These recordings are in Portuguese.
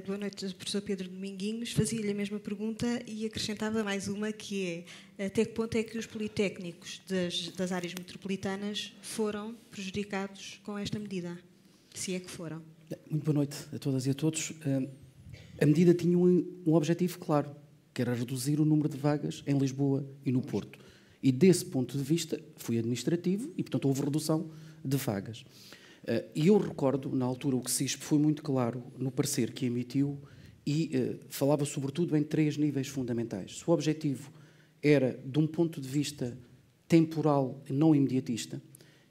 Boa noite, professor Pedro Dominguinhos. Fazia-lhe a mesma pergunta e acrescentava mais uma, que é: até que ponto é que os politécnicos das áreas metropolitanas foram prejudicados com esta medida? Se é que foram. Muito boa noite a todas e a todos. A medida tinha um objetivo claro, que era reduzir o número de vagas em Lisboa e no Porto. E, desse ponto de vista, foi administrativo e, portanto, houve redução de vagas. E eu recordo, na altura, o CSISP foi muito claro no parecer que emitiu e falava, sobretudo, em 3 níveis fundamentais. Se o objetivo era, de um ponto de vista temporal, não imediatista,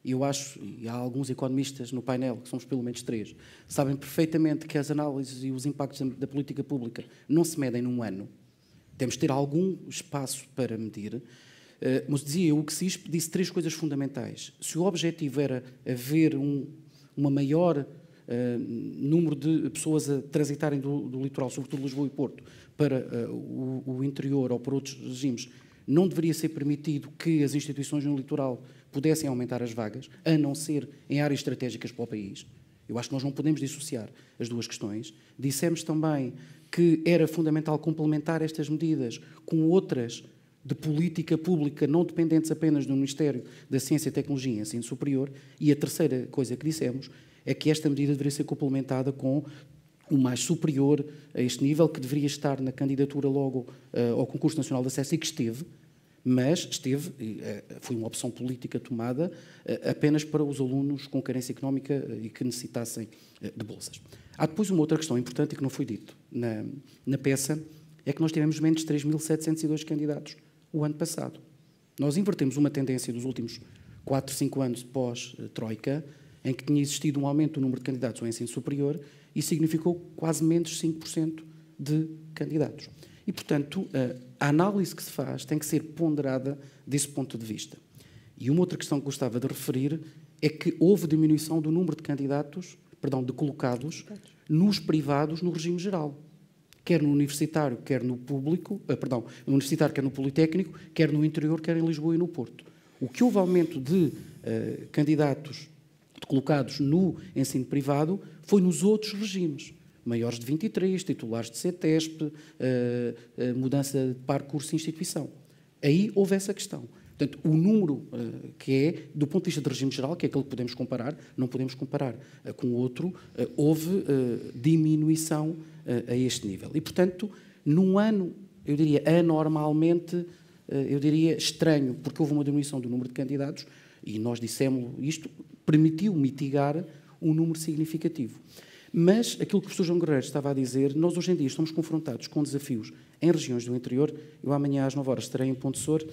e eu acho, e há alguns economistas no painel, que somos pelo menos 3, sabem perfeitamente que as análises e os impactos da política pública não se medem num ano. Temos de ter algum espaço para medir. Mas dizia eu, o CSISP disse 3 coisas fundamentais. Se o objetivo era haver uma maior número de pessoas a transitarem do litoral, sobretudo Lisboa e Porto, para o interior ou para outros regimes, não deveria ser permitido que as instituições no litoral pudessem aumentar as vagas, a não ser em áreas estratégicas para o país. Eu acho que nós não podemos dissociar as duas questões. Dissemos também que era fundamental complementar estas medidas com outras de política pública não dependentes apenas do Ministério da Ciência, Tecnologia e Ensino Superior. E a terceira coisa que dissemos é que esta medida deveria ser complementada com o mais superior a este nível, que deveria estar na candidatura logo ao Concurso Nacional de Acesso, e que esteve, mas foi uma opção política tomada apenas para os alunos com carência económica e que necessitassem de bolsas. Há depois uma outra questão importante e que não foi dito na peça, é que nós tivemos menos de 3.702 candidatos o ano passado. Nós invertemos uma tendência dos últimos 4, 5 anos pós-Troika, em que tinha existido um aumento do número de candidatos ao ensino superior e significou quase menos 5% de candidatos. E, portanto, a análise que se faz tem que ser ponderada desse ponto de vista. E uma outra questão que gostava de referir é que houve diminuição do número de candidatos, de colocados, nos privados no regime geral. Quer no universitário, quer no público, no universitário, quer no politécnico, quer no interior, quer em Lisboa e no Porto. O que houve aumento de candidatos colocados no ensino privado foi nos outros regimes. Maiores de 23, titulares de CETESP, mudança de par curso e instituição. Aí houve essa questão. Portanto, o número que é, do ponto de vista de regime geral, que é aquele que podemos comparar, não podemos comparar com o outro, houve diminuição a este nível. E, portanto, num ano, eu diria, anormalmente, estranho, porque houve uma diminuição do número de candidatos, e nós dissemos isto, permitiu mitigar um número significativo. Mas, aquilo que o professor João Guerreiro estava a dizer, nós hoje em dia estamos confrontados com desafios em regiões do interior. Eu amanhã às 9 horas estarei em Ponte Sor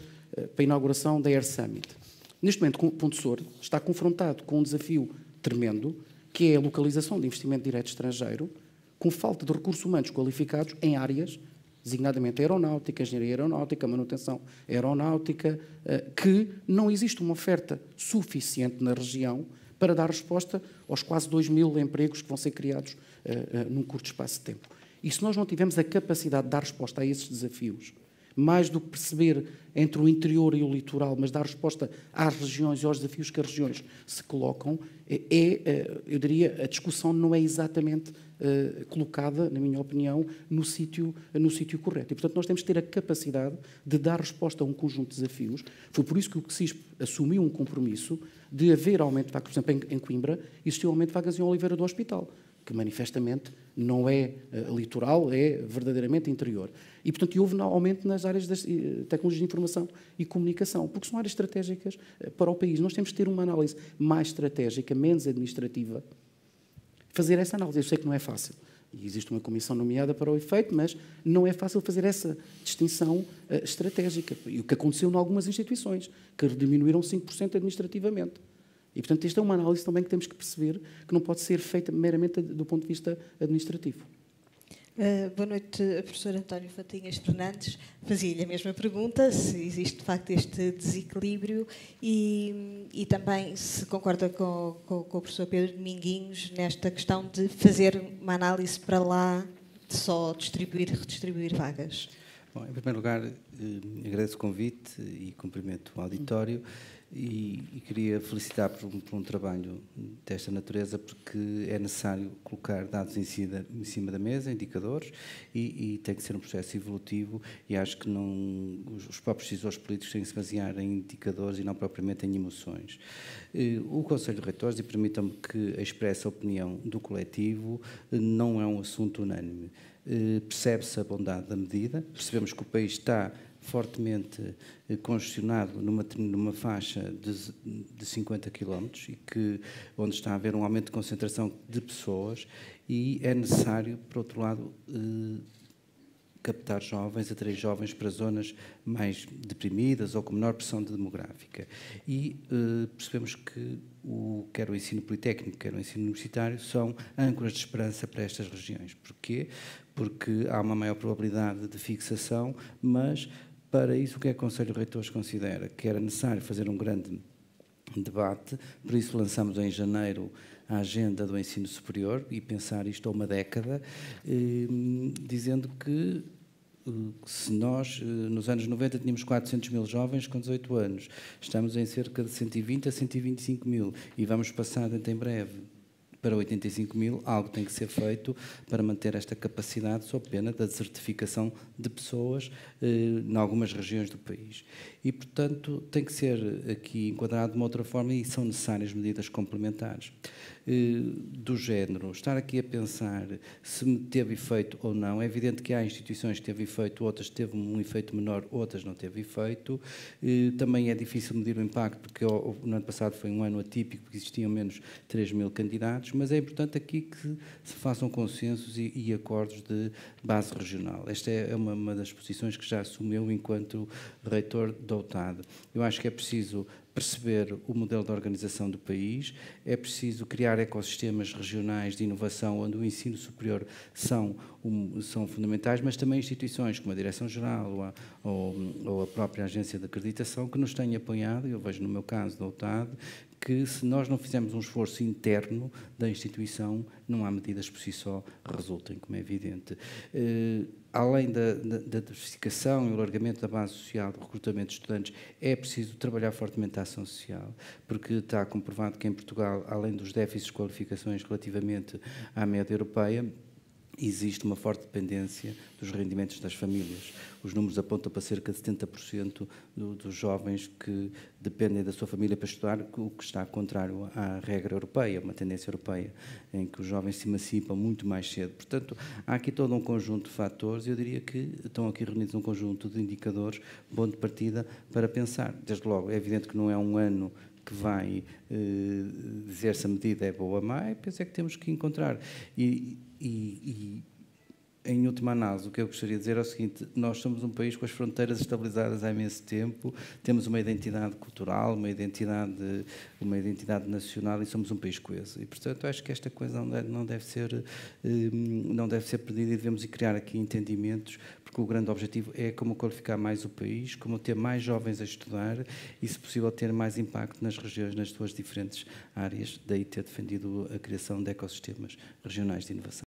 para a inauguração da Air Summit. Neste momento, Ponte Sor está confrontado com um desafio tremendo, que é a localização de investimento direto estrangeiro, com falta de recursos humanos qualificados em áreas, designadamente aeronáutica, engenharia aeronáutica, manutenção aeronáutica, que não existe uma oferta suficiente na região para dar resposta aos quase 2.000 empregos que vão ser criados num curto espaço de tempo. E se nós não tivermos a capacidade de dar resposta a esses desafios, mais do que perceber entre o interior e o litoral, mas dar resposta às regiões e aos desafios que as regiões se colocam, eu diria, a discussão não é exatamente colocada, na minha opinião, no sítio correto. E, portanto, nós temos que ter a capacidade de dar resposta a um conjunto de desafios. Foi por isso que o CSISP assumiu um compromisso de haver aumento de vagas. Por exemplo, em Coimbra, existiu aumento de vagas em Oliveira do Hospital, que manifestamente não é litoral, é verdadeiramente interior. E, portanto, houve um aumento nas áreas das tecnologias de informação e comunicação, porque são áreas estratégicas para o país. Nós temos que ter uma análise mais estratégica, menos administrativa, fazer essa análise. Eu sei que não é fácil. E existe uma comissão nomeada para o efeito, mas não é fácil fazer essa distinção estratégica. E o que aconteceu em algumas instituições, que diminuíram 5% administrativamente. E, portanto, esta é uma análise também que temos que perceber que não pode ser feita meramente do ponto de vista administrativo. Boa noite, professor António Fatinhas Fernandes. Fazia-lhe a mesma pergunta, se existe de facto este desequilíbrio e também se concorda com o professor Pedro Dominguinhos nesta questão de fazer uma análise para lá de só distribuir e redistribuir vagas. Bom, em primeiro lugar, agradeço o convite e cumprimento o auditório. e queria felicitar por um trabalho desta natureza, porque é necessário colocar dados em cima da mesa, indicadores, e tem que ser um processo evolutivo, e acho que os próprios decisores políticos têm que se basear em indicadores e não propriamente em emoções. O Conselho de Reitores, e permitam-me que expresse a opinião do coletivo, não é um assunto unânime. Percebe-se a bondade da medida, percebemos que o país está fortemente congestionado numa faixa de 50 km e onde está a haver um aumento de concentração de pessoas, e é necessário, por outro lado, captar jovens, atrair jovens para zonas mais deprimidas ou com menor pressão demográfica. E percebemos que quer o ensino politécnico, quer o ensino universitário, são âncoras de esperança para estas regiões. Porquê? Porque há uma maior probabilidade de fixação, mas para isso o que é que o Conselho de Reitores considera? Que era necessário fazer um grande debate, por isso lançamos em janeiro a agenda do ensino superior e pensar isto a uma década, dizendo que se nós, nos anos 90, tínhamos 400 mil jovens com 18 anos, estamos em cerca de 120 a 125 mil e vamos passar dentro em breve para 85 mil, algo tem que ser feito para manter esta capacidade, sob pena da desertificação de pessoas em algumas regiões do país. E, portanto, tem que ser aqui enquadrado de uma outra forma e são necessárias medidas complementares. Do género, estar aqui a pensar se teve efeito ou não, é evidente que há instituições que teve efeito, outras teve um efeito menor, outras não teve efeito. Também é difícil medir o impacto, porque no ano passado foi um ano atípico, porque existiam menos 3 mil candidatos, mas é importante aqui que se façam consensos e acordos de base regional. Esta é uma das posições que já assumiu enquanto reitor da UTAD. Eu acho que é preciso perceber o modelo de organização do país, é preciso criar ecossistemas regionais de inovação onde o ensino superior são fundamentais, mas também instituições como a Direção-Geral ou a própria Agência de Acreditação que nos têm apoiado, eu vejo no meu caso da UTAD, que se nós não fizermos um esforço interno da instituição, não há medidas por si só resultem, como é evidente. Além da diversificação e o alargamento da base social do recrutamento de estudantes, é preciso trabalhar fortemente a ação social, porque está comprovado que em Portugal, além dos déficits de qualificações relativamente à média europeia, existe uma forte dependência dos rendimentos das famílias. Os números apontam para cerca de 70% dos jovens que dependem da sua família para estudar, o que está contrário à regra europeia, uma tendência europeia, em que os jovens se emancipam muito mais cedo. Portanto, há aqui todo um conjunto de fatores, e eu diria que estão aqui reunidos um conjunto de indicadores, bom de partida para pensar. Desde logo, é evidente que não é um ano que vai dizer se a medida é boa ou má, penso é que temos que encontrar. E, em última análise, o que eu gostaria de dizer é o seguinte: nós somos um país com as fronteiras estabilizadas há imenso tempo, temos uma identidade cultural, uma identidade nacional, e somos um país coeso. E, portanto, acho que esta coisa não deve ser perdida, e devemos criar aqui entendimentos, porque o grande objetivo é como qualificar mais o país, como ter mais jovens a estudar e, se possível, ter mais impacto nas regiões, nas suas diferentes áreas, daí ter defendido a criação de ecossistemas regionais de inovação.